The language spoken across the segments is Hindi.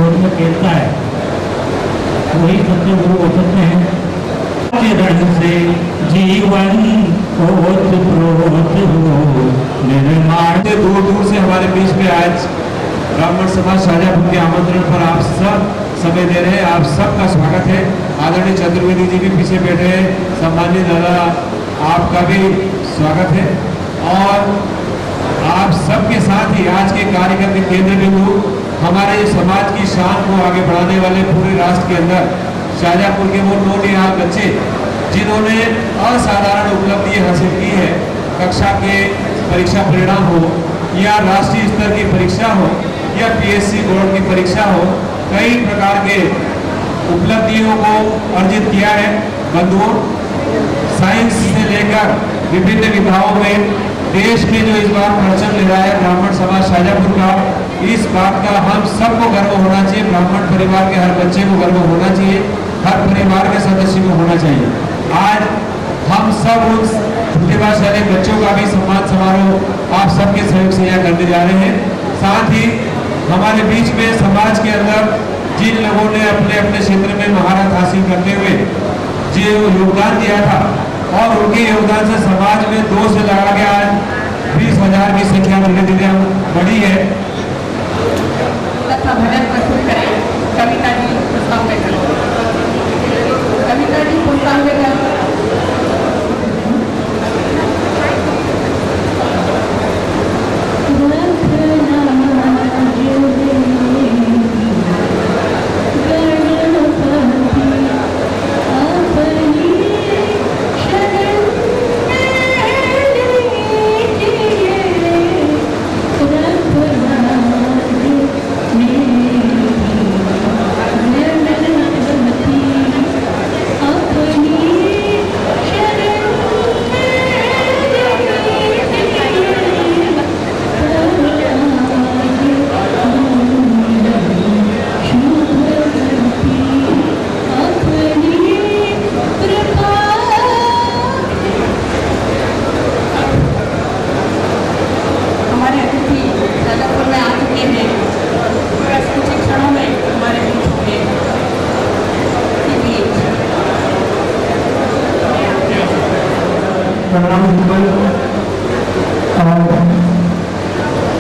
क्रोध में खेलता है, वही सत्य गुरु हो सकते हैं। किरण से जीवन ओत प्रोत हो निर्माण। दूर दूर से हमारे बीच में आज ब्राह्मण समाज शाजापुर के आमंत्रण पर आप सब समय दे रहे हैं। आप सबका स्वागत है। आदरणीय चतुर्वेदी जी भी पीछे बैठे हैं। सम्मानित दादा, आपका भी स्वागत है। और आप सबके साथ ही आज के कार्यक्रम के केंद्र बिंदु हमारे समाज की शान को आगे बढ़ाने वाले पूरे राष्ट्र के अंदर शाजापुर के वो 9 निहाल बच्चे जिन्होंने असाधारण उपलब्धि हासिल की है। कक्षा के परीक्षा परिणाम हो या राष्ट्रीय स्तर की परीक्षा हो या पीएससी बोर्ड की परीक्षा हो, कई प्रकार के उपलब्धियों को अर्जित किया है। बंधुओं, साइंस से लेकर विभिन्न विधाओं में देश में जो इस बार परचम ले रहा है ब्राह्मण समाज शाजापुर का, इस बात का हम सबको गर्व होना चाहिए। ब्राह्मण परिवार के हर बच्चे को गर्व होना चाहिए, हर परिवार के सदस्य को होना चाहिए। आज हम सब उन प्रतिभाशाली बच्चों का भी सम्मान समारोह आप सबके सहयोग से यहाँ करने जा रहे हैं। साथ ही हमारे बीच में समाज के अंदर जिन लोगों ने अपने अपने क्षेत्र में महारत हासिल करते हुए जो योगदान दिया था और उनके योगदान से समाज में 2 से लगा के आज 20,000 की संख्या धीरे धीरे बढ़ी है। भजन प्रस्तुत करें कविता जी पुस्तक में करें। कविता जी पुस्तक में करें।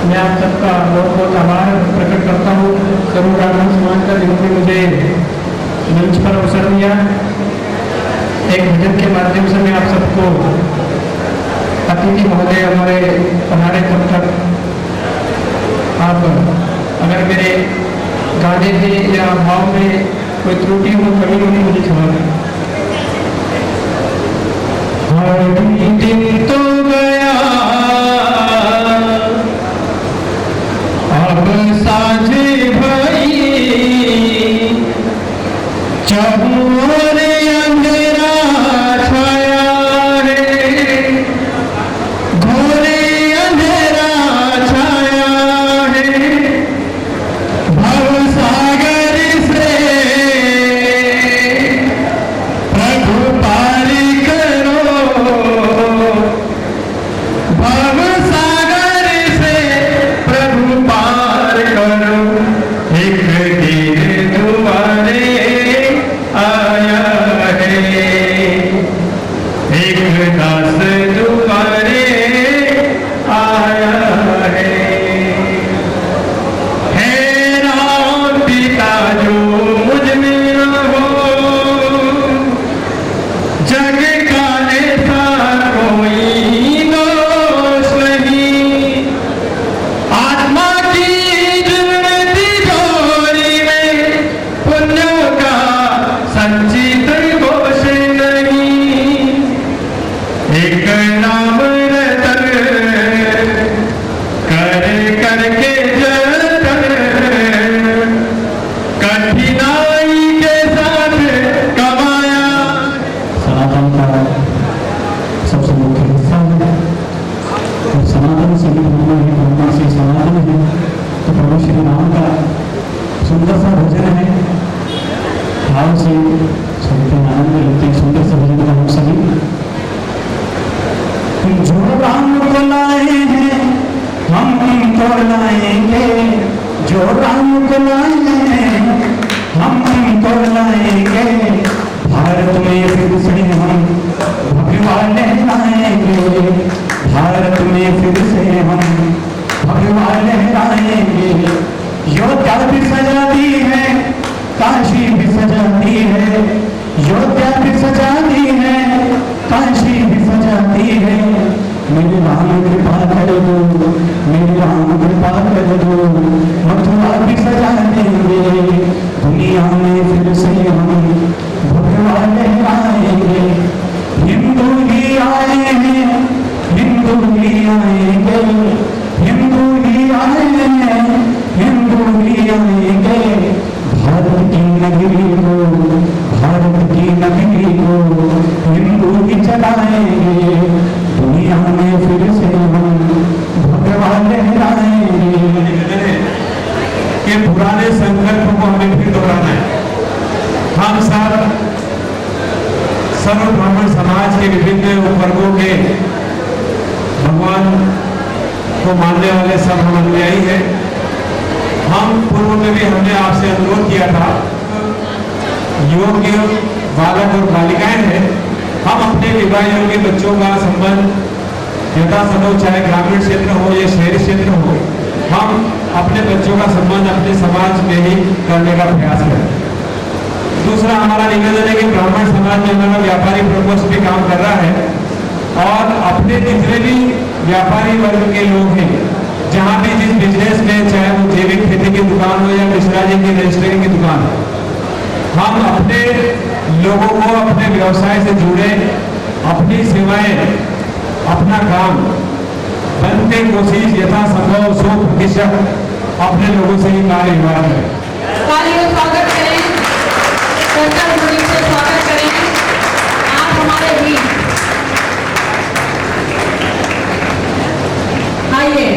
मैं आप सबका बहुत बहुत आभार प्रकट करता हूँ। सर्व ब्राह्मण समाज का जिन्होंने मुझे मंच पर अवसर दिया। एक भजन के माध्यम से मैं आप सबको अतिथि महोदय हमारे पधारे तब तक आप अगर मेरे गाने में या भाव में कोई त्रुटि हो, कमी हो, मुझे क्षमा करें। दिन तो गया अब साझे भई, चहुओर अंधेरा छाया है, घोरे अंधेरा छाया है। भव सागर से प्रभु पार करो, भव सागर से प्रभु पार करो। एक दिन तुम्हारे आया है, एक दास तुम्हारे आया है। हे राम पिता जो मुझ में रहो, जग का ऐसा कोई दोष नहीं। आत्मा की जीर्ण तिजोरी में पुण्यों का संचित घोष नहीं। एक नाम रतन कर करके जतन, कठिनाई के साथ कमाया। सनातन का सबसे मुख्य हिस्सा है और सनातन से ही ब्रह्मा है, ब्रह्मा से सनातन है। तो प्रभु श्री राम का सुंदर सा भजन है, भाव से सुनते हैं, आनंद लेते हैं। सुंदर सा भजन का हम सभी जो राम को लाए हैं हम तो लाएंगे, जो राम को लाए हम उनको लाएंगे, भारत में फिर से हम भगवान लहराएंगे, भारत में फिर से हम भगवान लहराएंगे। योद्धा भी सजा दी है, काशी भी सजा दी है, योद्धा भी सजा दी है, काशी भी सजा दी है। मेरे राम कृपा कर दो, मेरे राम कृपा कर दो, मथुरा भी सजा देंगे, दुनिया में फिर से हम भगवान लहराएंगे। हिंदू ही आए हैं, हिंदू ही आएंगे, हिंदू ही आए हैं, हिंदू ही आएंगे। भारत की नगरी को, भारत की नगरी को हिंदू ही चलाएंगे, दुनिया में फिर से हम भगवान लहराएंगे। कि पुराने संकल्प को हमें फिर दोहराना है। हम सब सर्व ब्राह्मण समाज के विभिन्न वर्गों के भगवान को मानने वाले सब हम अनुयायी हैं। हम पूर्व में भी हमने आपसे अनुरोध किया था, योग्य बालक और बालिकाएं हैं, हम अपने विवाह योग्य बच्चों का संबंध यथासंभव चाहे ग्रामीण क्षेत्र हो या शहरी क्षेत्र हो, हम अपने बच्चों का संबंध अपने समाज में ही करने का प्रयास करें। दूसरा हमारा निवेदन है कि ब्राह्मण समाज में हमारा व्यापारी प्रकोष्ठ भी काम कर रहा है और अपने जितने भी व्यापारी वर्ग के लोग हैं, जहाँ भी जिस बिजनेस में, चाहे वो जैविक खेती की दुकान हो या मिश्रा जी की रजिस्ट्री की दुकान हो, हम अपने लोगों को अपने व्यवसाय से जुड़े, अपनी सेवाएं, अपना काम बनते कोशिश यथासंभव 100% अपने लोगों से ही कार्य निर्वाह करें। तालियों स्वागत करें, कर्तव्य ध्वनि से स्वागत करें। आप हमारे बीच आइए,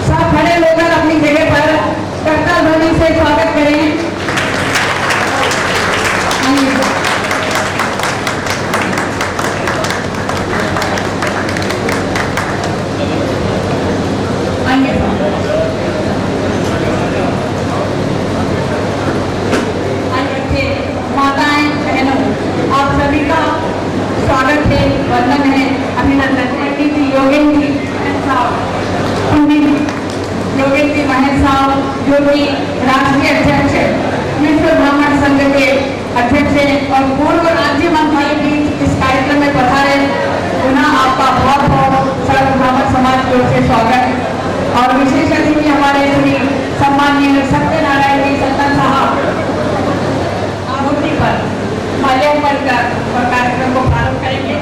सब खड़े होकर अपनी जगह पर कर्तव्य ध्वनि से स्वागत करें। माताएं, बहनों, आप सभी का स्वागत है, वंदन है, अभिनंदन। पंडित जी योगेंद्र साहब, पंडित योगेंद्र महल साहब, जो कि राष्ट्रीय अध्यक्ष विश्व ब्राह्मण संघ के अध्यक्ष हैं और पूर्व राज्य मंत्री भी इस कार्यक्रम में पधारे। पुनः आपका बहुत बहुत सर्व ब्राह्मण समाज की ओर से स्वागत। और विशेष अतिथि हमारे श्री सम्माननीय सत्यनारायण जी सत्ता साहब आहुति पर माल्यार्पण कर और कार्यक्रम को प्रारंभ करेंगे।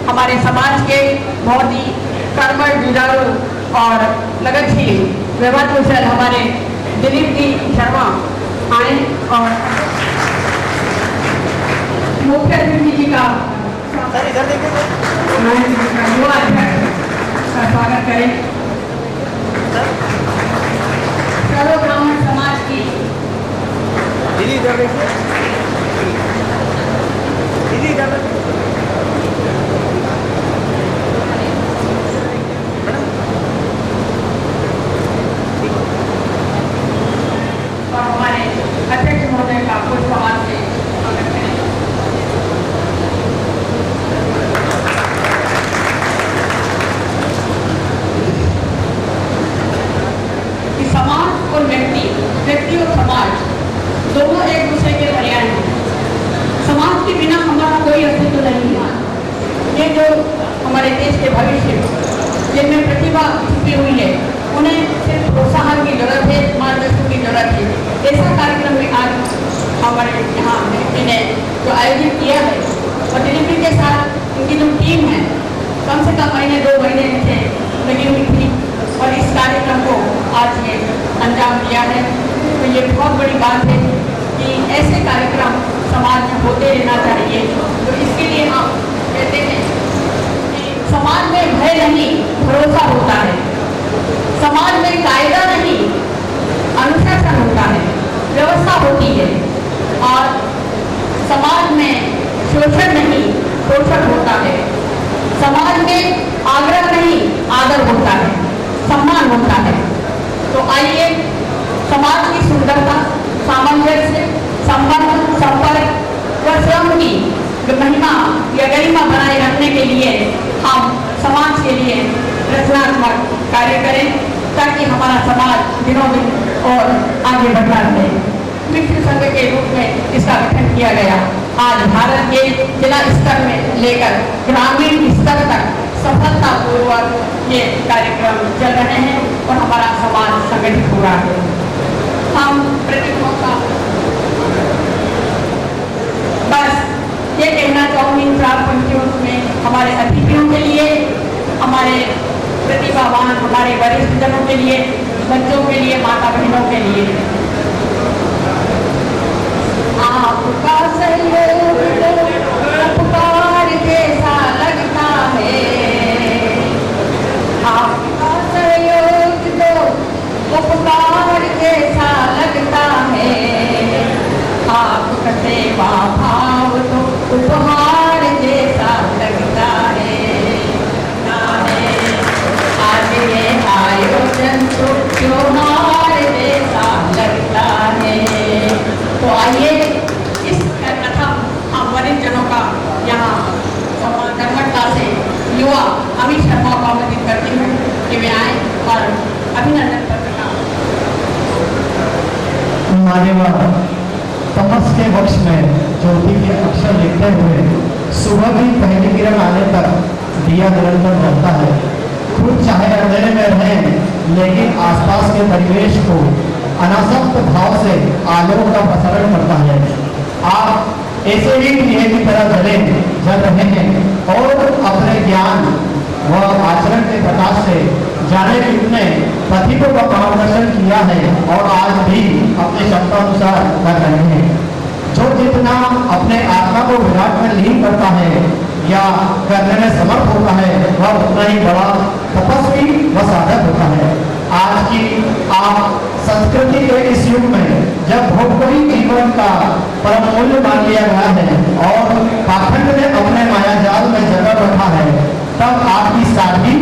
हमारे समाज के बहुत ही कर्मठ, जुझारू और लगनशील व्यवहार कुशल हमारे दिलीप जी शर्मा आए और मुख्य अतिथि जी का युवा अध्यक्ष का स्वागत करें। सर्व ब्राह्मण समाज की हमारे देश के भविष्य जिनमें प्रतिभा छुपी हुई है, उन्हें सिर्फ प्रोत्साहन की जरूरत है, मार्गदर्शन की जरूरत है। ऐसा कार्यक्रम में आज हमारे यहाँ दिलीपी ने जो आयोजित किया है, और दिलीपी के साथ उनकी जो टीम है कम से कम महीने 2 महीने से लगी हुई थी और इस कार्यक्रम को आज ये अंजाम दिया है। तो ये बहुत बड़ी बात है कि ऐसे कार्यक्रम समाज में होते रहना चाहिए। तो इसके लिए हम कहते हैं कि समाज में भय नहीं, भरोसा होता है। समाज में कायदा नहीं, अनुशासन होता है, व्यवस्था होती है। और समाज में शोषण नहीं, पोषण होता है। समाज में आग्रह नहीं, आदर होता है, सम्मान होता है। तो आइए समाज की सुंदरता, सामंजस्य, संबंध, संपर्क व श्रम की महिमा या गरिमा बनाए रखने के लिए हम समाज के लिए रचनात्मक कार्य करें, ताकि हमारा समाज दिनों दिन और आगे बढ़ता रहे। विश्व संघ के रूप में इसका गठन किया गया। आज भारत के जिला स्तर में लेकर ग्रामीण स्तर तक सफलतापूर्वक ये कार्यक्रम चल रहे हैं और हमारा समाज संगठित हो रहा है। हम प्रतिभाओं का बस ये कहना चाहूँगी 4 पंक्तियों में हमारे अतिथियों के लिए, हमारे प्रतिभावान, हमारे वरिष्ठ जनों के लिए, बच्चों के लिए, माता बहनों के लिए। आपका सहयोग उपकार जैसा लगता है, आपका सहयोग तो उपकार जैसा लगता है, आपका सेवा भाव तो उपहार जैसा लगता है। आज ये आयोजन तो त्योहार जैसा लगता है। तो आइए इस कथम हम वरिष्ठ जनों का यहाँ कर्मठता से युवा अमित शर्मा को आमंत्रित करती हूँ कि वे आए और अभिनंदन पत्र का मान्यवर तमस के वक्ष में ज्योति के अक्षर लिखते हुए सुबह भी पहली किरण आने तक दिया निरंतर जलता है। खुद चाहे अंधेरे में रहें, लेकिन आसपास के परिवेश को अनासक्त भाव से आलोक का प्रसारण करता है। आप ऐसे ही दिए की तरह जल रहे हैं और अपने ज्ञान व आचरण के प्रकाश से जाने कितने पथिकों का मार्गदर्शन किया है और आज भी अपने क्षमता अनुसार कर रहे हैं। जो जितना अपने आत्मा को विराट में लीन करता है या करने में समर्थ होता है, वह उतना ही बड़ा तपस्वी व साधक होता है। आज की आप संस्कृति के इस युग में जब भोग को ही जीवन का परम मूल्य मान लिया गया है और पाखंड ने अपने मायाजाल में जगह रखा है, तब आपकी सादगी,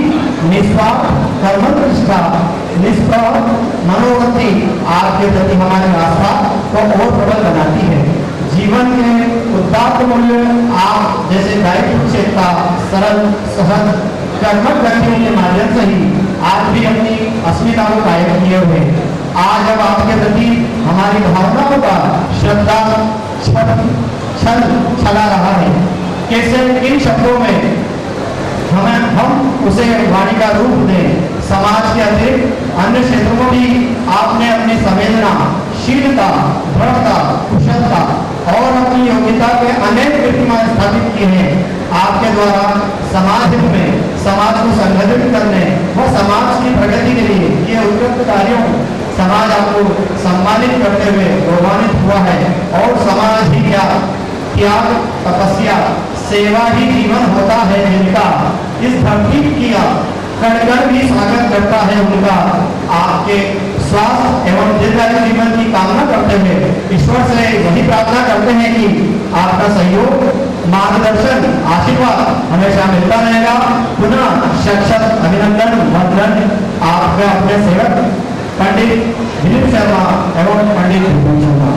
निस्वार्थ कर्मनिष्ठा, निष्प्रभ मनोवृत्ति आपके प्रति हमारी आस्था को और प्रबल बनाती है। जीवन के उदात्त मूल्य आप जैसे दायित्व चेता, सरल, सहज, कर्मठ व्यक्तियों के माध्यम से ही आज भी अपनी अस्मिता को कायम किए हुए। आज अब आपके प्रति हमारी भावनाओं का श्रद्धा छला रहा है। कैसे इन शब्दों में हम उसे वाणी का रूप दें। समाज के अतिरिक्त अन्य क्षेत्रों में भी आपने अपनी संवेदना, शीलता, दृढ़ता, कुशलता और अपनी योग्यता के अनेक कीर्तिमान स्थापित किए हैं। आपके द्वारा समाज हित में समाज को संगठित करने व समाज की प्रगति के लिए ये उत्कृष्ट कार्यों समाज आपको सम्मानित करते हुए गौरवान्वित हुआ है। और समाज ही क्या, त्याग, तपस्या, सेवा ही जीवन होता है जिनका, इस धरती किया कण भी स्वागत करता है उनका। आपके स्वास्थ्य एवं दीर्घायु जीवन की कामना करते हुए ईश्वर से यही प्रार्थना करते हैं कि आपका सहयोग, मार्गदर्शन, आशीर्वाद हमेशा मिलता रहेगा। पुनः शत अभिनंदन वंदन आपके अपने सेवक पंडित दिलीप शर्मा एवं पंडित विपुल शर्मा।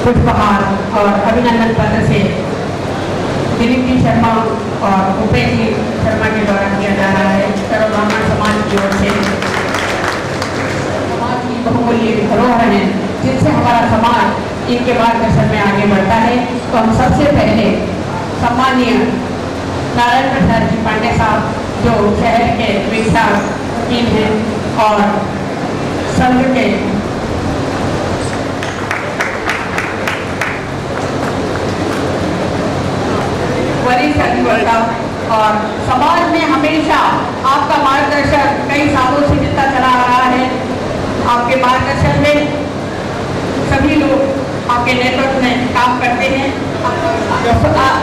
पुष्पहार और अभिनंदन पत्र से दिलीप जी शर्मा और भूपेश जी शर्मा के द्वारा किया जा रहा है। सर्व ब्राह्मण समाज की ओर से समाज की बहुमूल्य धरोहर है जिनसे हमारा समाज इनके मार्गदर्शन में आगे बढ़ता है। तो हम सबसे पहले सम्मानीय नारायण प्रसाद जी पांडे साहब जो शहर के विकास वकील हैं और संघ के वरिष्ठ अधिवक्ता और समाज में हमेशा आपका मार्गदर्शन कई सालों से मिलता चला आ रहा है। आपके मार्गदर्शन में सभी लोग आपके नेतृत्व में काम करते हैं।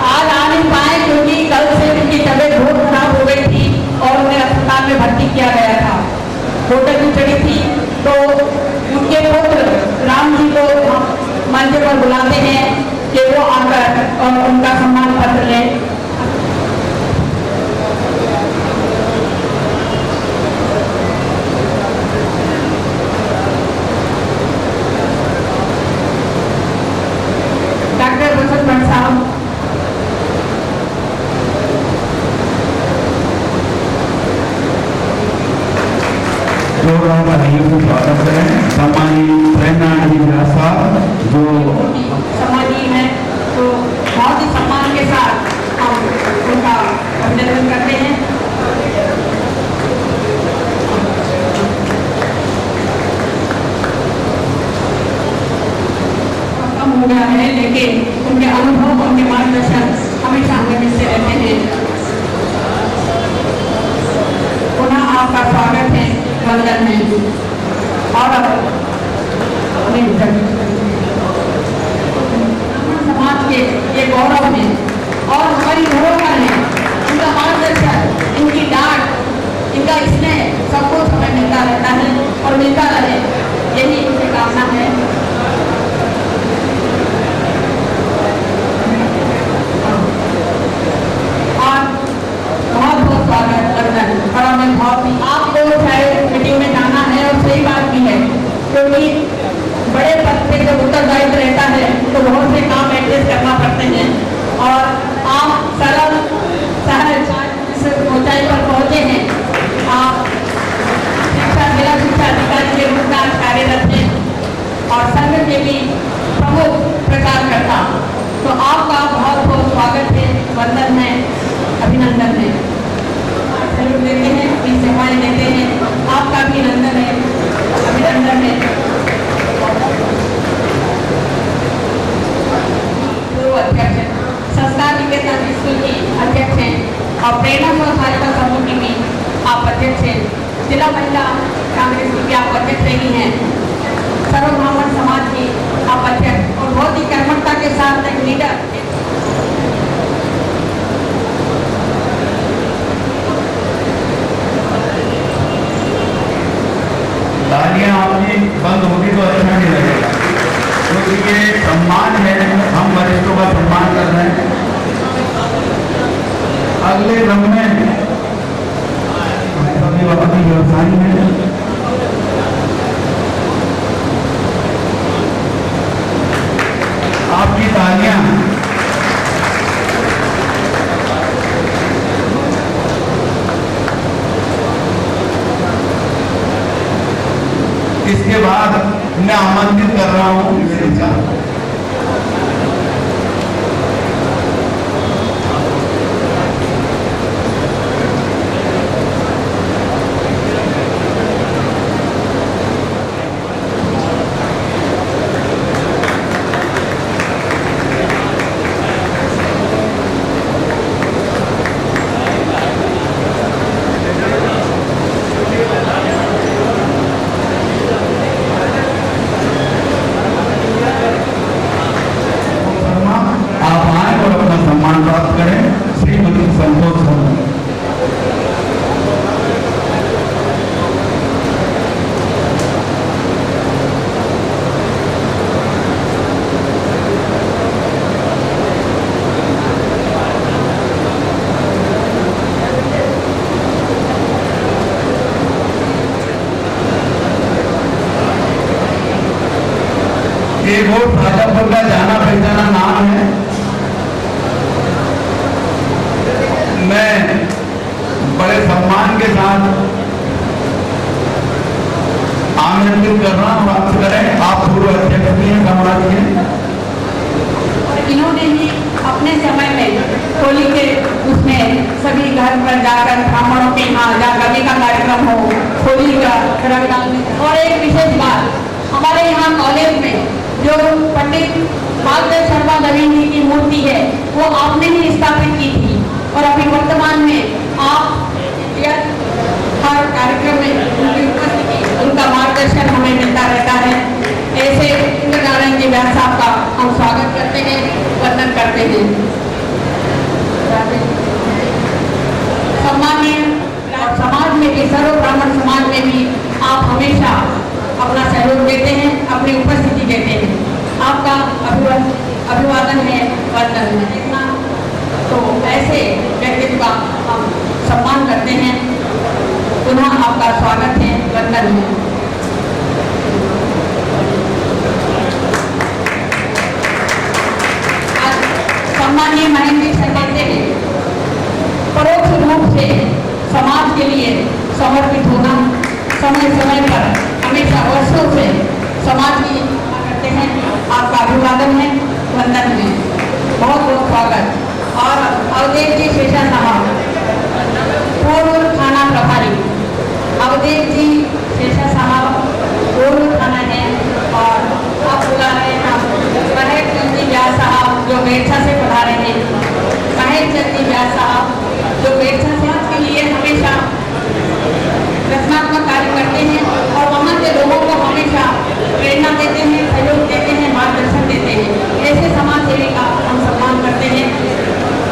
आज आ नहीं पाए क्योंकि कल से उनकी तबीयत बहुत खराब हो गई थी और उन्हें अस्पताल में भर्ती किया गया था। होटल भी चढ़ी थी तो उनके पुत्र राम जी को मंच पर बुलाते हैं कि वो आकर और उनका सम्मान पत्र लें। डॉक्टर वसंत भट्ट साहब प्रोग्राम का स्वागत करें। सम्मानित प्रेरणा व्यास साहब जो सम्मानीय है तो बहुत ही सम्मान के साथ हम उनका अभिनंदन करते हैं। कम हो गया है लेकिन उनके अनुभव उनके मार्गदर्शन हमेशा हमें मिलते रहते हैं। पुनः आपका स्वागत है, वंदन है और समाज के ये गौरव है और हमारी धरोहर है। इनका मार्गदर्शन, इनकी डांट, इनका स्नेह सब कुछ हमें मिलता रहता है और मिलता रहे, यही इनकी कामना है। और बहुत बहुत स्वागत वंदन और हमें बहुत ही आपको शायद मीटिंग में जाना है और सही बात भी है क्योंकि बड़े पद पे जब उत्तरदायित्व रहता है तो बहुत से काम एडजस्ट करना पड़ते हैं और आप सरल सहज इस ऊंचाई पर पहुंचे हैं। आप जिला शिक्षा अधिकारी के रूप में कार्यरत हैं और संघ के भी प्रमुख प्रचारकर्ता। तो आपका बहुत बहुत स्वागत है, वंदन है, अभिनंदन है। सैल्यूट देते हैं, अपनी सेवाएं देते हैं। आपका भी नंदन है, अभिनंदन है। अध्यक्ष संस्कार निकेतन स्कूल की अध्यक्ष हैं और प्रेरणा सहायता समूह की भी आप अध्यक्ष हैं। जिला महिला कांग्रेस की भी आप अध्यक्ष रही हैं। सर्व ब्राह्मण समाज की आप अध्यक्ष और बहुत ही कर्मठता के साथ एक लीडर। तालियां आपकी बंद होगी तो अच्छा नहीं लगेगा क्योंकि ये सम्मान है, हम वरिष्ठों का सम्मान कर रहे हैं। अगले क्रम में सभी अपनी व्यवसायी हैं। आपकी तालियां इसके बाद मैं आमंत्रित कर रहा हूं अपने समय में होली के उसमें सभी घर पर जाकर ब्राह्मणों के यहाँ जा कवि का कार्यक्रम हो, होली का रंग डालने। और एक विशेष बात, हमारे यहाँ कॉलेज में जो पंडित बालदेव शर्मा नवीन जी की मूर्ति है वो आपने ही स्थापित की थी, और अभी वर्तमान में आप हर कार्यक्रम में उनकी उपस्थिति, उनका मार्गदर्शन हमें मिलता रहता है। ऐसे इंद्रनारायण जी व्यास साहब का हम स्वागत करते हैं, वंदन करते हैं। सम्मानीय समाज में भी, सर्व ब्राह्मण समाज में भी आप हमेशा अपना सहयोग देते हैं, अपनी उपस्थिति देते हैं। आपका अभिवादन है, वंदन है। इतना तो ऐसे व्यक्तित्व का हम सम्मान करते हैं। पुनः आपका स्वागत है, वंदन है। सम्मानीय महेंद्र जी कहते हैं, परोक्ष रूप से समाज के लिए समर्पित होना, समय समय पर हमेशा वर्षों से समाज की सेवा करते हैं। आपका अभिवादन है, वंदन है, बहुत बहुत स्वागत। और अवधेश जी शेषा साहब, पूर्व थाना प्रभारी अवधेश जी शेषा साहब पूर्व थाना है, और आप बुला रहे हैं महेश चंद जी व्यास साहब जो बेरछा से पधारे हैं। महेश चंद जी व्यास साहब जो बेरछा से के लिए हमेशा रचनात्मक कार्य करते हैं और वहाँ के लोगों को हमेशा प्रेरणा देते हैं, सहयोग देते हैं, मार्गदर्शन देते हैं। ऐसे समाज सेवी का हम सम्मान करते हैं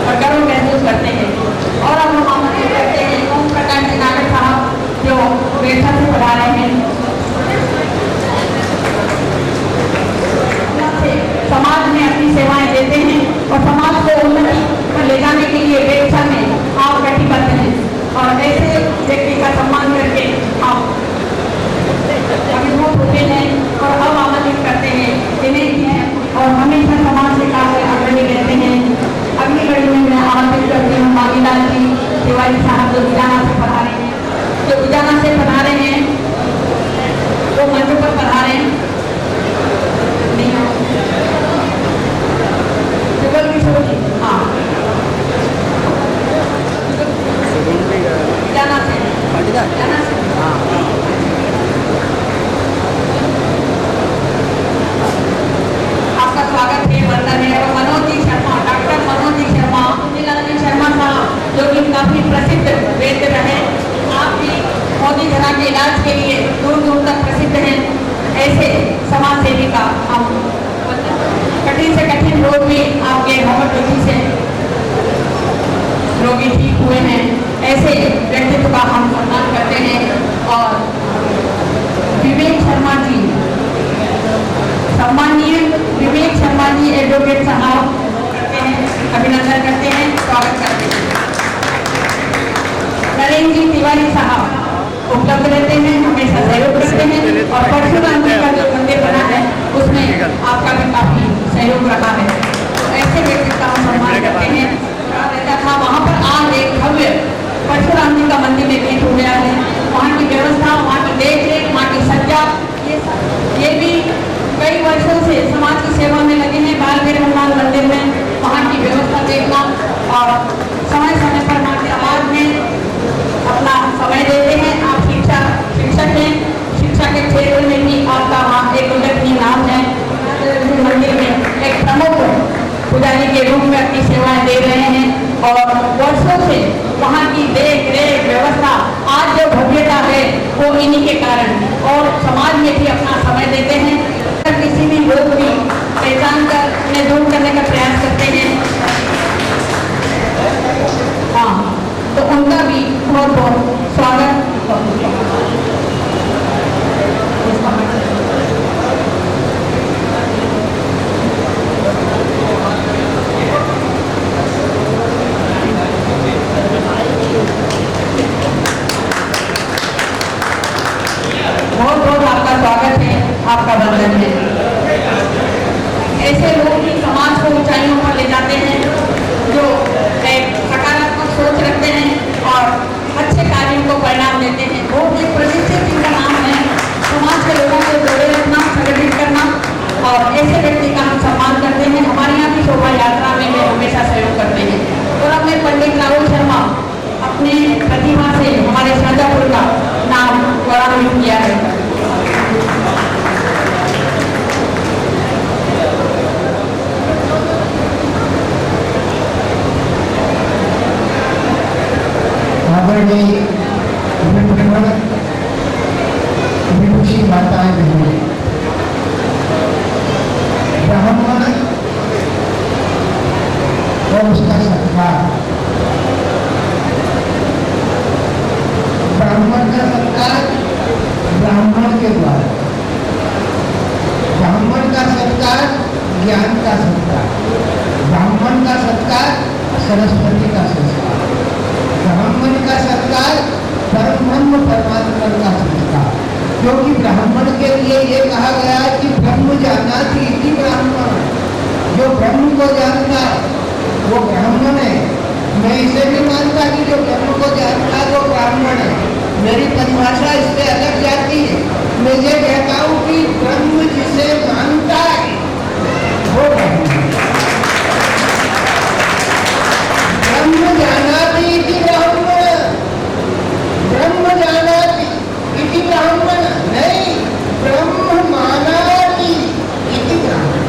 और गर्व महसूस करते हैं। और अब हम आमंत्रित करते हैं ओम प्रकाश जी नागर साहब जो बेरछा से पधारे हैं। समाज में अपनी सेवाएं देते हैं और समाज को उन्नति पर ले जाने के लिए बेरछा में आप कटिबद्ध हैं, और ऐसे व्यक्ति का सम्मान करके आप अभिभूत होते हैं और अब आमंत्रित करते हैं जिन्हें हैं और हमेशा समाज से कार्य अग्रणी रहते हैं। अगली कड़ी में मैं आमंत्रित करती हूँ मांगीलाल जी तिवारी साहब जो बिजाना से पधारे हैं, जो बिजाना से पधारे हैं वो मंच पर पधारे हैं। हाँ, जाना से आपका स्वागत है, वंदन है। और मनोज जी शर्मा, डॉक्टर मनोज जी शर्मा, नीलाजी शर्मा साहब जो कि काफी प्रसिद्ध वैद्य रहे, आप भी मोदी घरा के इलाज के लिए दूर दूर तक प्रसिद्ध हैं। ऐसे समाज सेवी का हम कठिन से कठिन रोग में आपके होम्योपैथी से रोगी ठीक हुए हैं। ऐसे व्यक्तित्व का हम सम्मान करते हैं। और विवेक शर्मा जी, सम्मानीय विवेक शर्मा जी एडवोकेट साहब करते हैं, अभिनंदन करते हैं, स्वागत करते हैं। नरेंद्र जी तिवारी साहब उपलब्ध रहते हैं, हमेशा सहयोग करते हैं और परशुराम जी का जो मंदिर बना है उसमें आपका भी काफी सहयोग रहा है। तो ऐसे व्यक्ति का हम सम्मान करते हैं। रहता था वहाँ पर आज एक भव्य परशुराम जी का मंदिर निर्मित हो गया है। वहाँ की व्यवस्था, वहाँ की देख रेख, वहाँ की सज्जा, ये भी कई वर्षों से समाज की सेवा में लगे हैं। बाल भैरव हनुमान मंदिर में वहाँ की व्यवस्था देखना और समय समय पर वहाँ के समाज में अपना समय देते हैं। आप शिक्षक हैं, शिक्षा के क्षेत्र में भी आपका वहाँ एक उल्लेखनीय नाम है। मंदिर में एक प्रमुख पुजारी के रूप में अपनी सेवाएं दे रहे हैं और वर्षों से वहाँ की देख रेख व्यवस्था आज जो भव्यता है वो इन्हीं के कारण, और समाज में भी अपना समय देते हैं। अगर किसी भी रोग की पहचान कर उन्हें दूर करने का प्रयास करते हैं, हाँ, तो उनका भी बहुत बहुत स्वागत। बहुत बहुत आपका स्वागत है, आपका वंदन है। ऐसे लोग भी समाज को ऊंचाइयों पर ले जाते हैं, जो एक सकारात्मक सोच रखते हैं और अच्छे कार्यों को परिणाम देते हैं। बहुत एक प्रतिष्ठित जिनका नाम है समाज के लोगों को जोड़े रखना, संगठित करना, और ऐसे व्यक्ति का हम सम्मान करते हैं। हमारे यहाँ की शोभा यात्रा में हमेशा का सत्कार, ब्राह्मण का सत्कार सरस्वती का संस्कार, ब्राह्मण का सत्कार परम ब्रह्म परमात्मा का संस्कार। क्योंकि ब्राह्मण के लिए ये कहा गया है कि ब्रह्म जानाति इति ब्राह्मण, जो ब्रह्म को जानता है वो ब्राह्मण है। मैं इसे भी मानता कि जो ब्रह्म को जानता है वो ब्राह्मण है। मेरी परिभाषा इससे अलग जाती है। मैं ये कहता हूँ कि ब्रह्म जिसे मानता है वो ब्राह्मण है। ब्रह्म जानाति इति ब्राह्मण, ब्रह्म जानाति इति ब्राह्मण नहीं, ब्रह्म मानाति इति ब्राह्मण।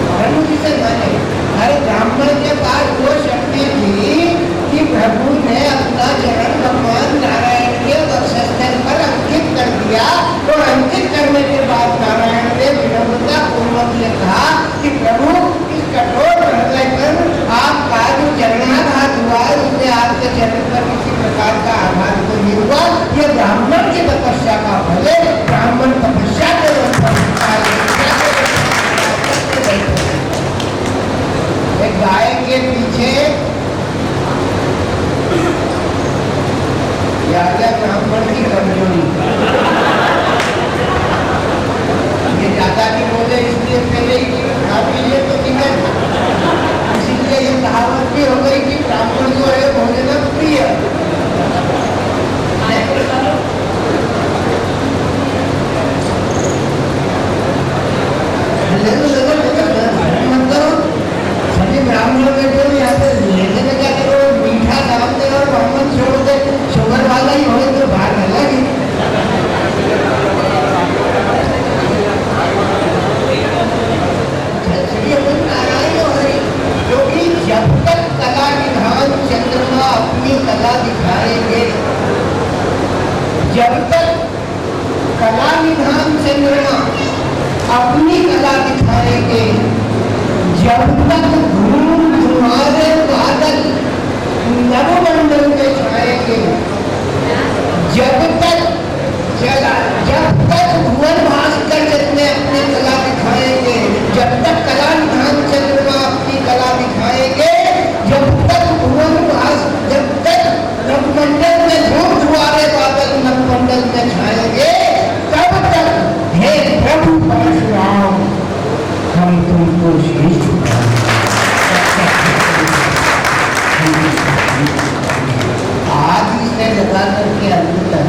ब्रह्म जिसे माने, हर ब्राह्मण के पास वो शक्ति थी कि प्रभु ने अपना चरण भगवान नारायण के वक्षस्थल पर अंकित कर दिया। और अंकित करने के बाद नारायण ने विनम्रता पूर्वक ये कहा कि प्रभु इस कठोर हृदय पर आपका जो चरणाघात हुआ उससे आपके चरण पर किसी प्रकार का आघात तो नहीं हुआ। ये ब्राह्मण की तपस्या का फल है। ब्राह्मण तपस्या के एक गाय के पीछे या ब्राह्मण की कमजोरी, ये ज्यादा नहीं बोले इसलिए पहले ही खा पीजिए तो निकल, इसीलिए ये कहावत भी हो गई कि ब्राह्मण जो है भोजन प्रिय। सभी ब्राह्मण बैठे हुए यहाँ पे लेने में क्या करो, मीठा दाम दे और ब्राह्मण छोड़ दे, शुगर वाला ही हो तो बाहर अलग ही। क्योंकि जब तक कला निधान चंद्रमा अपनी कला दिखाएंगे, जब तक कला निधान चंद्रमा अपनी कला दिखाएंगे, जब तक घूम घुमारे बादल नवमंडल में छाएंगे, जब तक भुवन भास्कर जितने अपनी कला दिखाएंगे, जब तक कला निधान चंद्रमा अपनी कला दिखाएंगे, जब तक भुवन भास्कर, जब तक नवमंडल में घूम घुमारे बादल नवमंडल में छाएंगे, तब तक हे प्रभु परशुराम हम तुमको शीश आदि से लगा करके अंत तक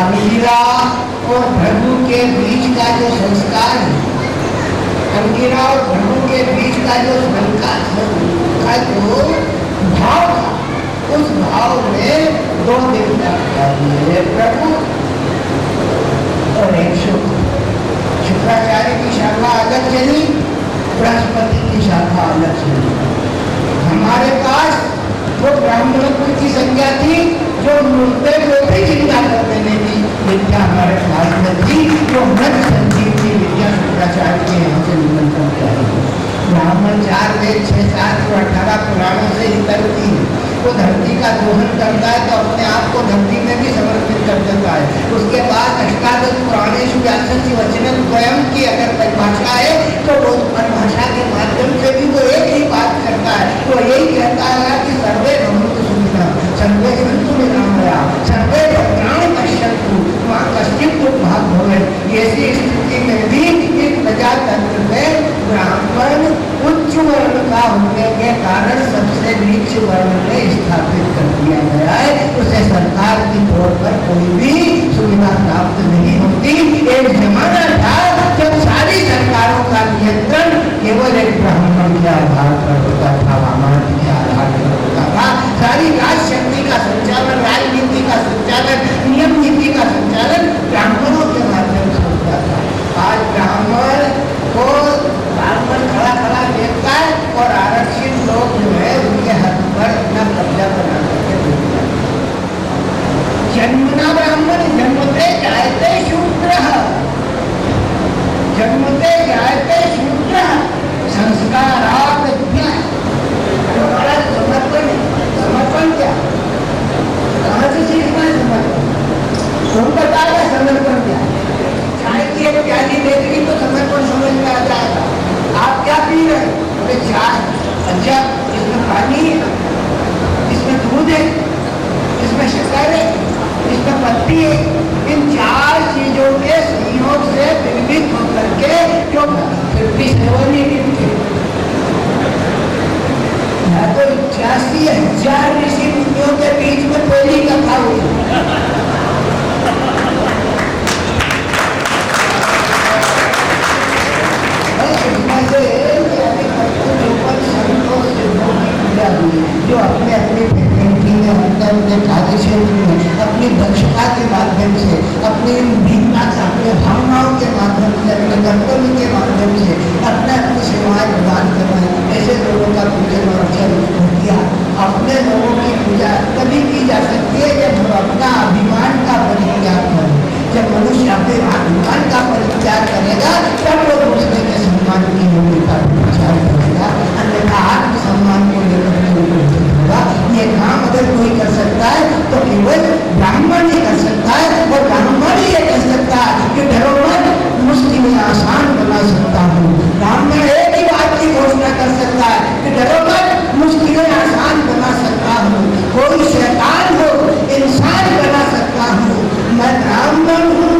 अंगिरा और भृगु के बीच का जो संस्कार है, अंगिरा और भृगु के बीच का जो संस्कार का जो भाव था, उस भाव में दो देवता दिए, प्रभु और एक शुक्र। शुक्राचार्य की शाखा अलग चली, बृहस्पति की शाखा अलग चली। हमारे पास वो ब्राह्मण कुल की संज्ञा थी जो मुर्दे को भी जिंदा कर देने की विद्या हमारे पास में थी, जो मृत संजीवनी विद्या शुक्राचार्य के यहाँ से निमंत्रण किया। ब्राह्मण 4 वेद 6 शास्त्र 18 पुराणों से ही करती है। वो धरती का दोहन करता है तो अपने आप को धरती में भी समर्पित कर देता है। उसके बाद अष्टादश पुराणेषु व्यासस्य वचनं द्वयम् की अगर परिभाषा है तो वो परिभाषा के माध्यम से भी वो एक ही बात करता है। वो यही कहता है कि सर्वे भवन्तु सुखिनः, सर्वे सन्तु निरामयाः, सर्वे भद्राणि पश्यन्तु मा कश्चित् दुर्भाग् भवेत्। ऐसी स्थिति में भी इस प्रजातंत्र में ब्राह्मण उच्च वर्ण का होने के कारण सबसे नीच वर्ण में स्थापित कर दिया गया है। उसे सरकार की तौर पर कोई भी सुविधा प्राप्त नहीं होती। एक जमाना था जब सारी सरकारों का नियंत्रण केवल एक ब्राह्मण के आधार पर होता था, रामायण के आधार पर होता था। सारी राज शक्ति का संचालन, राजनीति का संचालन, नियम नीति का संचालन ब्राह्मणों के माध्यम से होता था। आज ब्राह्मण खड़ा खड़ा देखता है और आरक्षित लोग जो है उनके हाथ पर अपना कब्जा बना करके देखता है। जन्मना ब्राह्मण जन्मते जायते शूद्र, जन्मते जायते शूद्र, संस्कारात् इसमें चाय, अच्छा इसमें पानी है, इसमें दूध है, इसमें शक्कर है, इसमें पत्ती है। इन 4 चीजों के संयोग से निर्मित होकर के जो 57 गिनती या तो 86,000 ऋषि मुनियों के बीच में पहली कथा हुई। जो अपने अपने अपनी दक्षता के माध्यम से, अपनी भीमता से, अपने भावनाओं के माध्यम से, अपने कर्तव्य के माध्यम से अपने अपनी सेवाएं प्रदान कर रहे हैं। ऐसे लोगों का पूजन और अर्चन किया। अपने लोगों की पूजा तभी की जा सकती है जब हम अपना अभिमान का परित्याग करें। जब मनुष्य अपने अभिमान का परित्याग करेगा तब वो दूसरे के सम्मान की योग्यता का विचार करेगा, अन्यथा आत्मसम्मान को लेकर होगा। ये काम अगर कोई कर सकता है तो केवल ब्राह्मण ही कर सकता है, और ब्राह्मण ही ये कर सकता है कि डरो मत, मुश्किलें आसान बना सकता हूँ। ब्राह्मण एक ही बात की घोषणा कर सकता है कि डरो मत, मुश्किलें आसान बना सकता हूँ। कोई शैतान हो, इंसान बना सकता हूँ। मैं ब्राह्मण हूँ,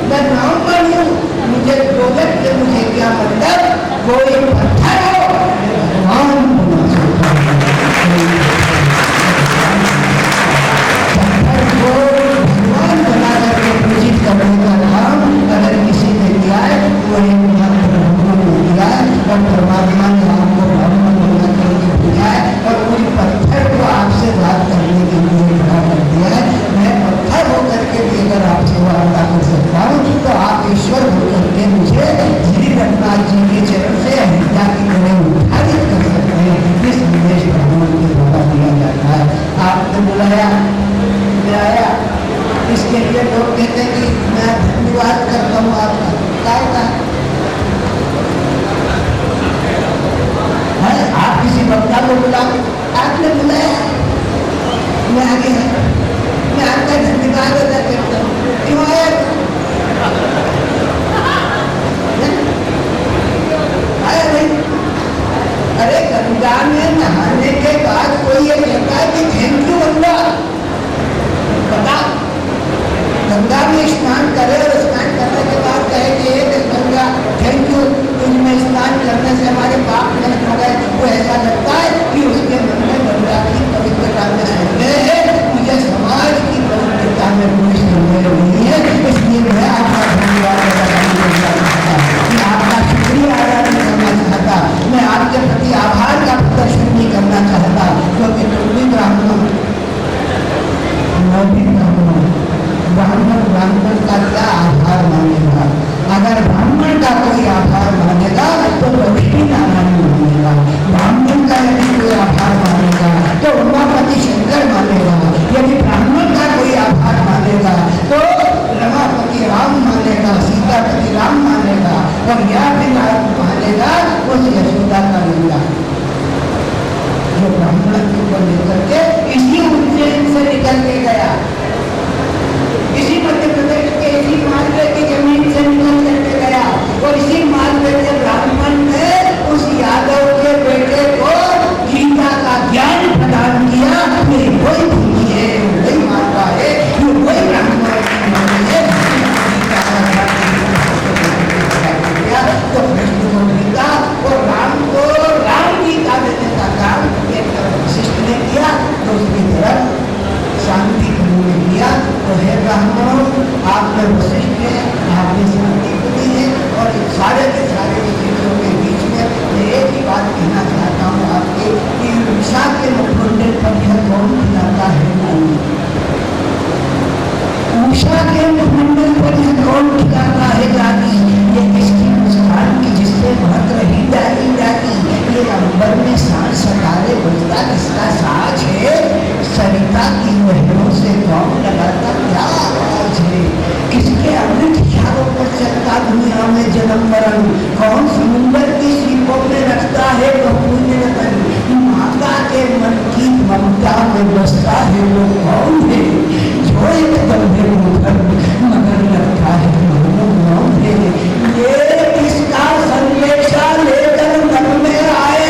मैं ब्राह्मण हूँ। मुझे दौलत से मुझे क्या मतलब, कोई पत्थर हो भगवान बना सकता हूँ। भगवान बना करके पूजित करने का काम अगर किसी ने किया है वो एक मात्र भगवान ने किया है, और परमात्मा ने आपको ब्राह्मण बना करके पूजा है और उस पत्थर को आपसे बात करने के लिए खड़ा कर दिया है। मैं पत्थर होकर के भी अगर आपसे वार्ता कर सकता हूँ तो आप ईश्वर होकर के मुझे श्री रघुनाथ जी के चरण से अहिंसा की तरह उत्थानित कर सकते हैं। इस निर्देश ब्राह्मण के द्वारा दिया जाता है। आपने बुलाया, मैं आया, इसके लिए लोग कहते हैं कि मैं धन्यवाद करता हूँ आपका। आप किसी वक्ता को बुलाओ, आपने बुलाया, मैं आगे मैं आपका धन्यवाद अदा करता हूँ। क्यों आया? आया नहीं? अरे गंगा में नहाने के बाद कोई ये कहता है कि थैंक यू गंगा, बता गंगा में स्नान करे और स्नान करने के बाद कहे कि गंगा थैंक यू, तुझमें स्नान करने से हमारे पाप नष्ट हो गए। वो ऐसा लगता है कि उसके मन में गंगा की पवित्रता में संदेह है, मुझे समाज की पवित्रता में कोई संदेह नहीं है। इसलिए मैं आपका धन्यवाद मैं आपका शुक्रिया अदा नहीं करना चाहता, मैं आपके प्रति आभार का प्रदर्शन नहीं करना चाहता, क्योंकि तुम भी ब्राह्मण, मैं भी ब्राह्मण। ब्राह्मण का क्या आभार मानेगा? अगर ब्राह्मण का कोई आभार मानेगा तो लक्ष्मी नारायण मानेगा। ब्राह्मण का यदि कोई आभार मानेगा तो उमापति शंकर मानेगा। यदि ब्राह्मण का कोई आभार मानेगा तो रमापति राम मानेगा, सीतापति राम मानेगा, और यह भी मानेगा उस यशोदा का लीला जो ब्राह्मण के ऊपर लेकर के इसी उज्जैन से निकल के गया, इसी मध्य प्रदेश के इसी मालवे की जमीन से निकल करके गया, और इसी मालवे के ब्राह्मण ने उस यादव के बेटे को गीता का ज्ञान प्रदान किया। मेरी कोई भूमि है, वही माता है, जो कोई ब्राह्मण है। तो कृष्ण को गीता और राम को राम गीता देने का काम एक वशिष्ठ ने किया, दूसरी तरफ शांति ने किया। तो हे ब्राह्मणों, आपने वशिष्ठ है, आपने शांति को दी है, और सारे के सारे चीजों के बीच में मैं एक ही बात कहना चाहता हूँ आपके कि उषा के मुखमंडल पर यह कौन खिलाता है? उषा के मुखमंडल पर यह कौन खिलाता है रानी? ये किसकी मुस्कान की जिससे महक रही डाली डाली? ये अंबर में सांस सतारे बजता किसका साज है? सरिता की लहरों से कौन लगाता क्या आवाज है? किसके अमृत इशारों पर चलता दुनिया में जन्म मरण? कौन समुंदर की सीपों में रखता है बहुमूल्य रतन? माता के मन की ममता में बसता है वो कौन है? जो एकदम है मुखर मगर लगता है मौन है। ये किसका संदेशा लेकर मन में आए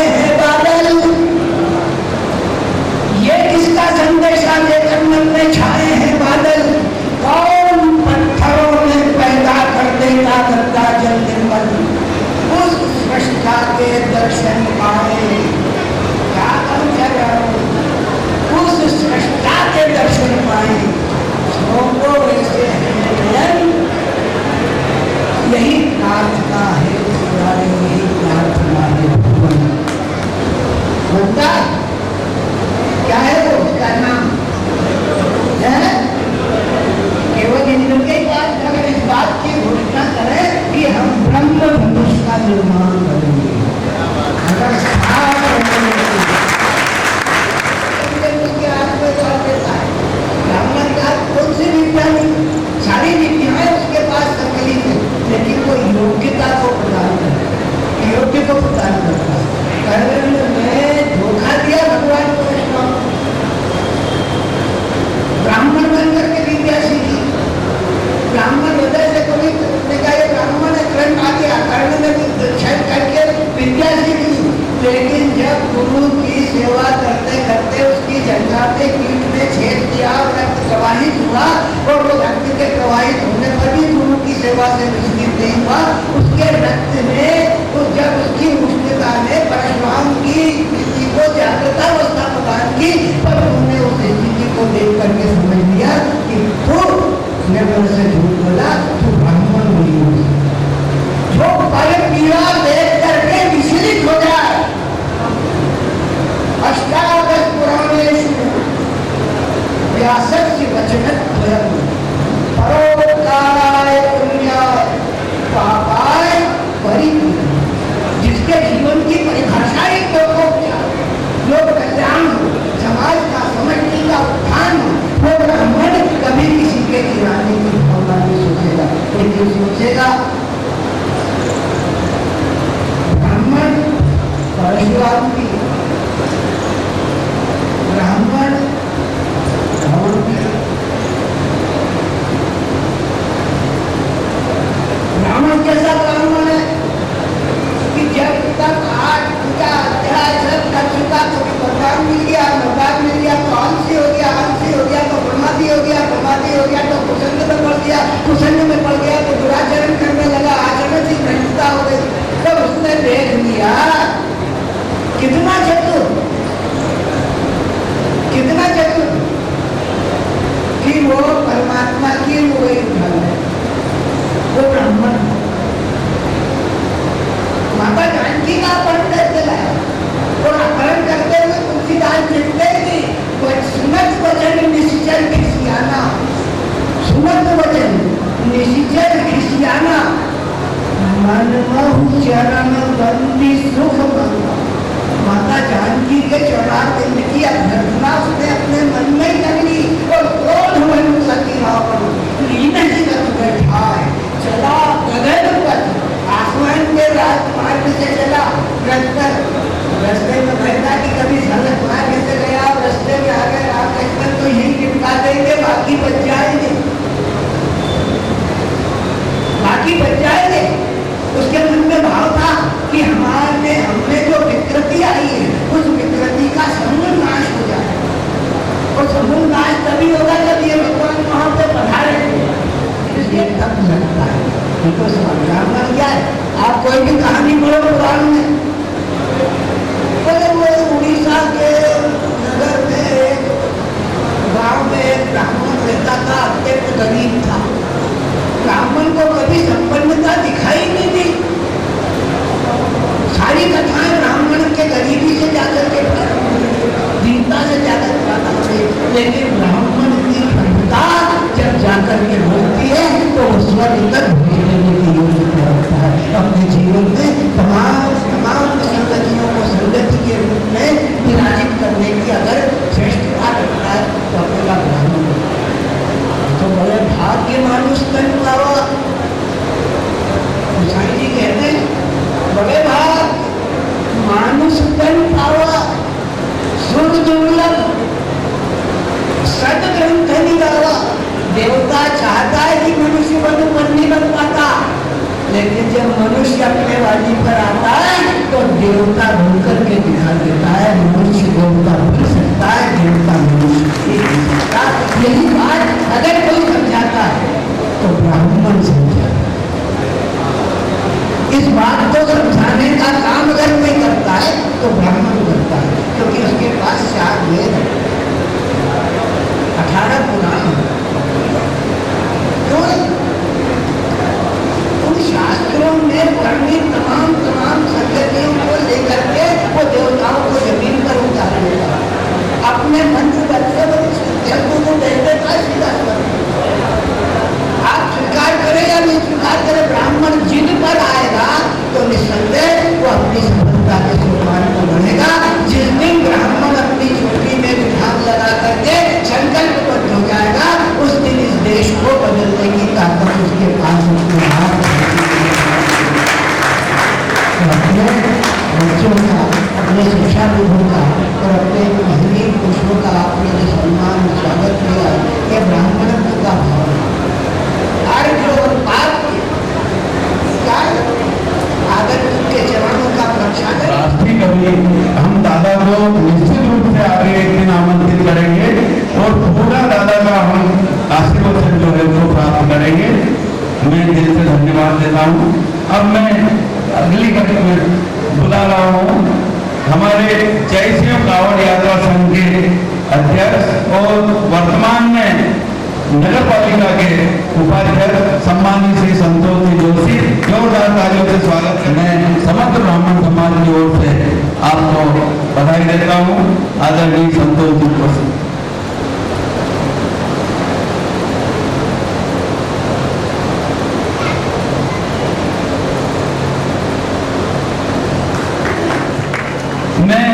जब गुरु की सेवा करते करते उसकी जंघा पे कीट ने छेद किया और रक्त प्रवाहित हुआ और वो रक्त के प्रवाहित होने पर भी गुरु की सेवा से विचलित नहीं हुआ, उसके रक्त में तो जब उसकी उष्णता ने परशुराम की स्थिति को जागृता अवस्था प्रदान की, पर उन्होंने उस स्थिति को देख करके समझ लिया कि तू ने मेरे से झूठ बोला, तू ब्राह्मण नहीं हो। जो पल पीड़ा देख करके विचलित हो जाए, अष्टादश पुराणेषु व्यासस्य वचनद्वयम् परोपकाराय पुण्याय पापाय परिपूर्णम्। जिसके जीवन की परिभाषा ही लोकोपचार, लोक कल्याण, समाज का समष्टि का उत्थान, वो ब्राह्मण कभी किसी के गिराने की भावना नहीं सोचेगा, लेकिन सोचेगा ब्राह्मण परशुराम की, ब्राह्मण रावण की। ब्राह्मण कैसा ब्राह्मण है कि जब तक आज पूजा अध्याय सब कर चुका, कभी बदनाम मिल गया, मजाक मिल गया तो आलसी हो गया, आलसी हो गया तो प्रमादी हो गया, प्रमादी हो गया तो कुसंग में पड़ गया, कुसंग में पड़ गया तो दुराचरण करने लगा, आचरण की भ्रष्टता हो गई। तो उसने देख लिया कितना चतुर, कितना चतुर कि वो परमात्मा की वही उठा है, वो ब्राह्मण। माता जानकी का अपहरण करके लाया और अपहरण करते हुए तुलसीदास लिखते कि सुनत वचन निश्चल खिसियाना, सुनत वचन निश्चल खिसियाना, मन महु चरण बंदी सुख मंगा। माता जानकी के चरणारविंद की अभ्यर्थना उसने अपने मन में ही कर ली और क्रोध में सती रावण लीन ही कर बैठा है, चला गगन पर, आसमान के राजमार्ग से चला रथ पर। रास्ते में कहता कि कभी सड़क मार्ग से गया और रास्ते में आ गए राम लक्ष्मण तो यही निपटा देंगे, बाकी बच जाएंगे, बाकी बच जाएंगे। उसके मन में भाव था कि हमने जो विकृति आई है उस विकृति का समूल नाश हो जाए, और समूल नाश तभी होगा जब ये भगवान वहां पे पधारेंगे। इसलिए तब लगता है तो ब्राह्मण क्या है। आप कोई भी कहानी पढ़ो पुराण में, वो उड़ीसा के नगर में एक गांव में एक ब्राह्मण रहता था, अत्यंत गरीब था। ब्राह्मण को कभी संपन्नता दिखाई नहीं दी, सारी कथाएं ब्राह्मण के गरीबी से जाकर के दीनता से जाकर प्राप्त हुई, लेकिन ब्राह्मण की प्रभुता जब जाकर के होती है तो वो स्वर्ग तक भेजने की योजना रखता है। अपने जीवन में तमाम संगतियों को संगति के रूप में विराजित करने की अगर श्रेष्ठता रखता है तो अकेला ब्राह्मण तो बड़े भाग्य मानुष तन पावा। जी कहते हैं बड़े भाग मानुष तन पावा, सुर दुर्लभ सद ग्रंथ निरावा। देवता चाहता है कि मनुष्य बनू पर नहीं बन पाता, लेकिन जब मनुष्य अपने वाली पर आता है तो देवता बनकर के दिखा देता है। मनुष्य देवता बन सकता है, देवता मनुष्य नहीं बन सकता। यही बात अगर कोई समझाता है तो ब्राह्मण समझाता है। इस बात को समझाने का काम अगर कोई करता है तो ब्राह्मण करता है, क्योंकि उसके पास 4 वेद 18 पुराण है। उन शास्त्रों में वर्णित तमाम संगतियों को लेकर के वो देवताओं को जमीन पर उतार देता, अपने मंत्र करके को देख देता है सीधा। आप स्वीकार करें या नहीं स्वीकार करें, ब्राह्मण जिन पर आएगा तो निस्संदेह वो अपनी सफलता के सोपान को बढ़ेगा। जिस दिन ब्राह्मण अपनी चोटी में विधान लगा करके संकल्पबद्ध हो जाएगा, उस दिन इस देश को बदलने की ताकत उसके पास उसके हाथ अपने बच्चों का, अपने शिक्षा विधों का और अपने महनीय पुरुषों का आपने जो सम्मान स्वागत किया, ये ब्राह्मण का भाव है। पाप क्या आदत के चरणों का प्रक्षालन हम जय शिव कांवड़ यात्रा संघ के अध्यक्ष और वर्तमान में नगर पालिका के उपाध्यक्ष सम्मानित श्री संतोष जी जोशी, जोरदार तालियों से स्वागत है। मैं समग्र ब्राह्मण समाज की ओर से आपको बधाई देता हूँ। आदरणीय संतोष जी जोशी। मैं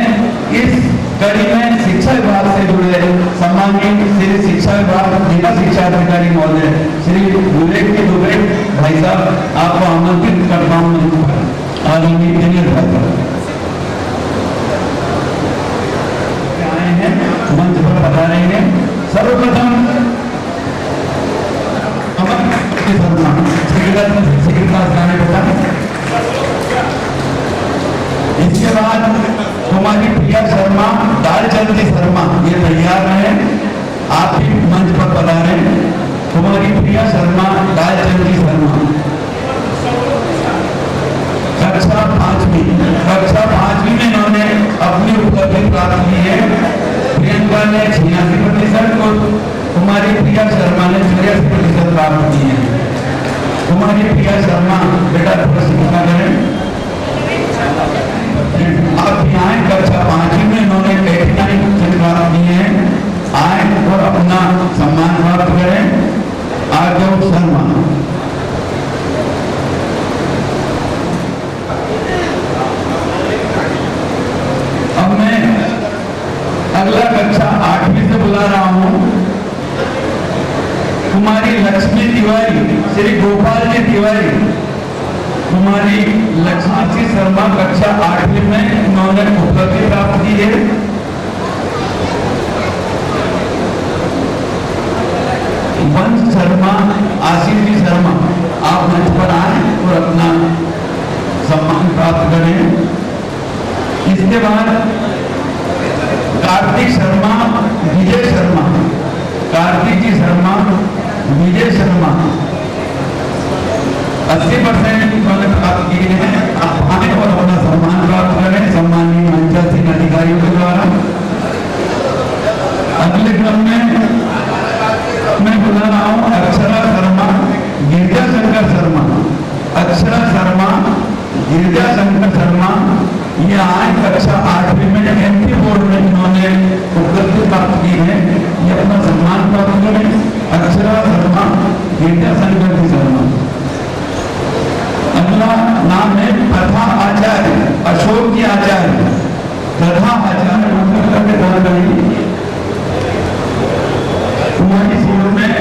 इस कड़ी में शिक्षा विभाग से जुड़े सम्मानित श्री शिक्षा विभाग जिला शिक्षा अधिकारी महोदय श्री विवेक जी दुबे भाई साहब आपको आमंत्रित करता हूँ। आदरणीय आए हैं, मंच पर पधारेंगे। सर्वप्रथम इसके बाद कुमारी प्रिया शर्मा, दालचंदी शर्मा ये तैयार हैं, आप भी मंच पर पधारें। कुमारी प्रिया शर्मा, दालचंदी शर्मा, कक्षा पांचवी में इन्होंने अपनी उपलब्धि प्राप्त की है। प्रियंका ने 86% और कुमारी प्रिया शर्मा ने 83% प्राप्त की है। कुमारी प्रिया शर्मा बेटा प्रशिक्षण करें। आप भी आए, कक्षा 5वीं में इन्होंने 89% प्राप्त किए हैं। आए और अपना सम्मान प्राप्त करें। आर्जव शर्मा, अब मैं अगला कक्षा 8वीं से बुला रहा हूं कुमारी लक्ष्मी तिवारी, श्री गोपाल जी तिवारी। कुमारी लक्ष्मी जी शर्मा कक्षा 8वीं में इन्होंने उपलब्धि प्राप्त की है। वंश शर्मा, आशीष जी शर्मा, आप मंच पर आए और अपना सम्मान प्राप्त करें। इसके बाद कार्तिक शर्मा, विजय शर्मा, कार्तिक जी शर्मा, विजय शर्मा 80% इन्होंने प्राप्त किए हैं। आप आए और अपना सम्मान प्राप्त करें सम्मानीय मंचासीन अधिकारियों के द्वारा। अगले क्रम में मैं बुला रहा हूँ अक्षरा शर्मा, गिरजा शंकर शर्मा, अक्षरा शर्मा, गिरजा शंकर शर्मा, ये आए कक्षा 8वीं में एमपी बोर्ड में इन्होंने उपलब्धि प्राप्त की है। ये अपना सम्मान प्राप्त करें। अक्षरा शर्मा, गिरजा शंकर जी शर्मा। अगला नाम है प्रथा आचार्य, अशोक जी आचार्य, प्रथा आचार्य कुमारी सीटों में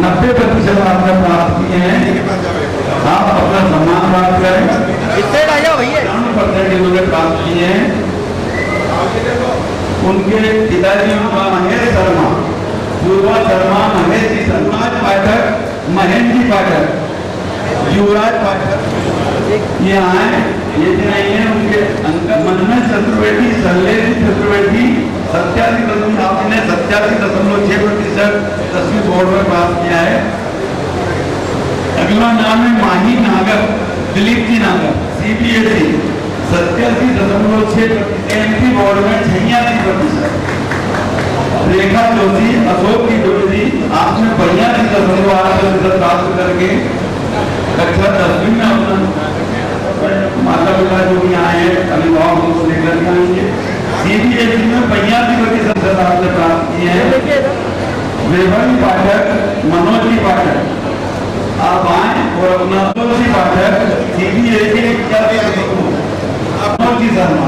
90% आपने प्राप्त किए हैं। आप अपना सम्मान प्राप्त करें। इससे भैया 90% इन्होंने प्राप्त किए हैं। उनके पिताजी महेश शर्मा, पूर्वा शर्मा, महेश जी शर्मा पाठक, महेंद्र जी पाठक, युवराज पाठक ये आए। ये नहीं है उनके अंकल मनन चतुर्वेदी, शैलेश चतुर्वेदी 87%, आपने 87.6% 10वीं बोर्ड में प्राप्त किया है। अगला नाम है माही नागर, दिलीप जी नागर, CBSE 87.6%, MP बोर्ड में 86%। रेखा जोशी, अशोक की जोशी, आपने 82.8% प्राप्त करके कक्षा 10वीं में अपना माता पिता जो भी आए हैं अभिभावक उनको लेकर के आएंगे। CBSE में 82% आपने प्राप्त किए हैं। वैभवी पाठक, मनोज जी पाठक, आप आए और अपना मनोज जी पाठक CBSE मनोज जी शर्मा,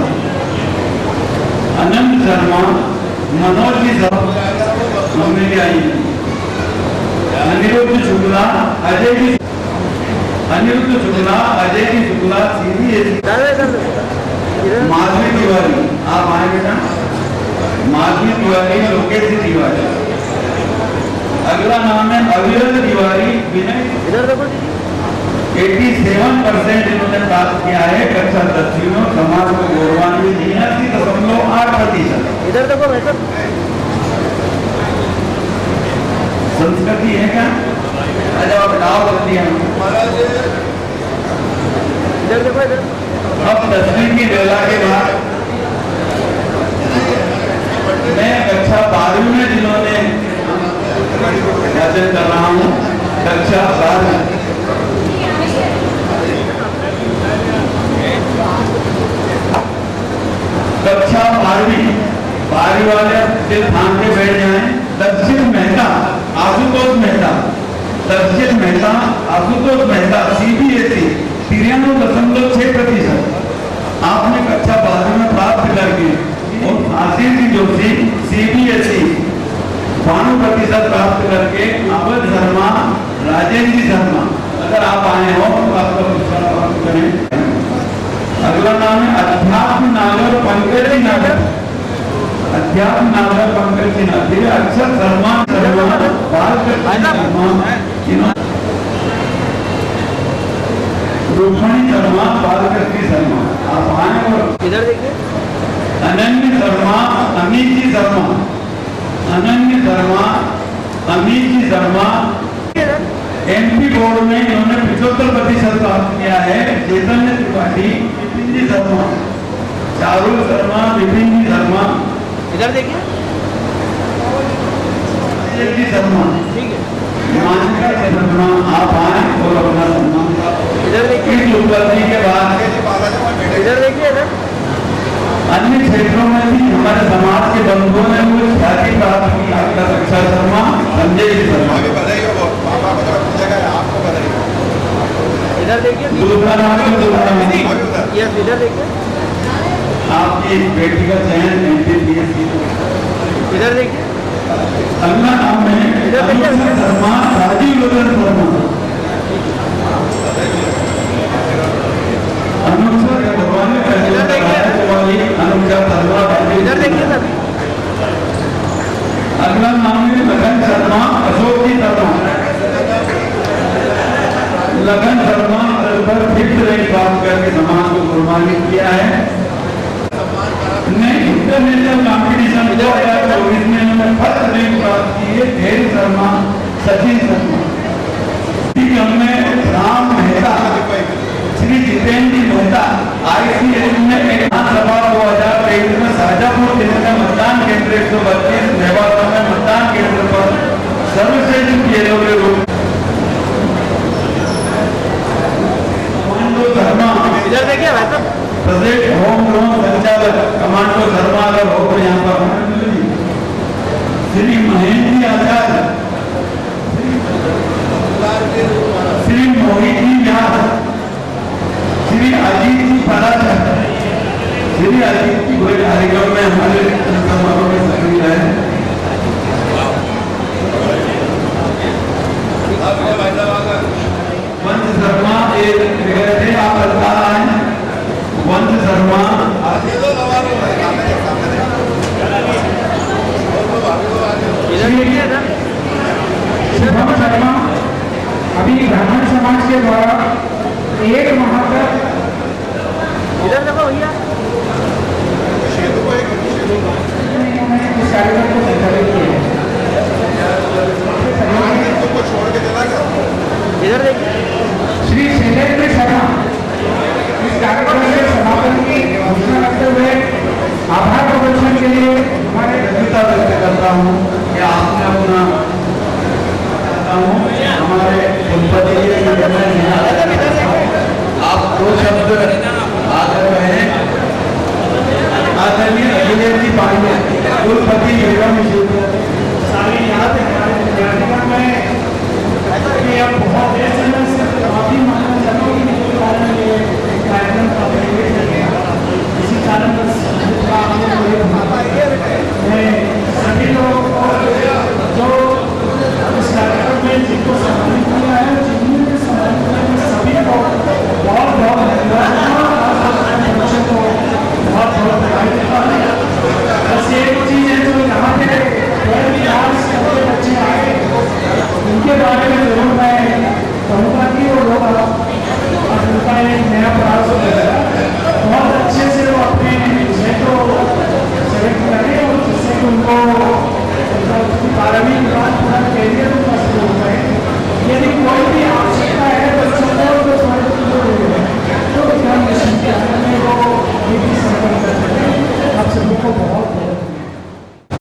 अनंत शर्मा, मनोज जी शर्मा मिल आई। अनिरुद्ध शुक्ला, अजय जी, अनिरुद्ध शुक्ला, अजय जी शुक्ला CBSE। माधवी तिवारी, आप आए बेटा। माधवी तिवारी, लोकेश तिवारी। अगला नाम है अविरल तिवारी, विनय। 87% इन्होंने प्राप्त किया है कक्षा 10वीं में। समाज को गौरवान्वित 89.8%। इधर देखो बेटा, संस्कृति है क्या? अरे आप नाव कर दिया। अब 10वीं की वेला के बाद वाचन कर रहा हूँ कक्षा 12। कक्षा 12वीं वाले दिल थाम के बैठ जाएं। दक्षिण मेहता आशुतोष मेहता, दक्षिण मेहता आशुतोष मेहता, CBSE 93.6%। आपने कक्षा 12 में प्राप्त करके और आशीष जोशी CBSE 92% प्राप्त करके अवध शर्मा, राजेंद्र शर्मा, अगर आप आए हो तो आपका पुरस्कार प्राप्त करें। अगला नाम है अध्यात्म नागर पंकज जी नागर, अध्यात्म नागर पंकज जी नागर, अक्षर शर्मा रूपमणि शर्मा, बालकृष्ण शर्मा, आप आए और इधर देखिए। अनन्य शर्मा, अमित जी शर्मा, अनन्य शर्मा, अमित जी शर्मा। MP बोर्ड में इन्होंने 75% प्राप्त किया है। चैतन्य त्रिपाठी, विपिन जी शर्मा, चारुल शर्मा, विपिन जी शर्मा, इधर देखिए। जी शर्मा, ठीक है, मानसिका शर्मा, आप आए और अपना सम्मान इधर देखिए। इस उपलब्धि के बाद इधर देखिए। इधर अन्य क्षेत्रों में भी हमारे समाज के बंधुओं ने वो ख्याति प्राप्त की। आपका कक्षा शर्मा, संजय जी शर्मा, इधर देखिए। दूसरा नाम है दुर्गावती। यस, इधर देखिए। आपकी बेटी का चयन MPPS की। इधर देखिए। अगला नाम है अनुषा शर्मा, राजीव लोचन शर्मा, अनुषा भगवान इधर देखिए। अनुषा शर्मा, इधर देखिए सर। अगला नाम है लगन शर्मा, अशोक जी शर्मा, लगन शर्मा पर 5th रैंक प्राप्त करके समाज को सम्मानित किया है। इंटरनेशनल कॉम्पिटिशन 2024 में इन्होंने 1st रैंक प्राप्त की है। धैर्य शर्मा, सचिन शर्मा। में राम मेहता, श्री जितेंद्र मेहता, ICS में विधानसभा 2023 में शाजापुर जिले में मतदान केंद्र 132, मेवाड़ा में मतदान केंद्र पर सर्वश्रेष्ठ खेलों के रूप कमांडो शर्मा, इधर देखिए भाई साहब। प्रदेश होम लोन संचालक कमांडो शर्मा अगर हो तो यहाँ पर श्री महेंद्र आचार्य, श्री मोहित जी व्यास, श्री अजीत जी पराशर, श्री अजीत जी कोई कार्यक्रम में हमारे समारोह में सक्रिय है। वंश शर्मा एक वगैरह थे, आप बता रहे हैं। वंश शर्मा, शुभम शर्मा अभी ब्राह्मण समाज के द्वारा 1 माह तक इधर देखो भैया। इस कार्यक्रम को संचालित किया है। इधर देखिए। श्री शैलेंद्र शर्मा इस कार्यक्रम के समापन की घोषणा करते हुए आभार प्रदर्शन के लिए हमारे कृतज्ञता व्यक्त करता हूँ कि आपने अपना हमारे कुलपति जी आप 2 शब्द आदर हैं। आदरणीय अखिलेश जी पांडे, कुलपति एवं सारी याद में कि अब बहुत देर से मैं माफी मांगना चाहता हूँ कि कारण ये कार्यक्रम का इसी कारण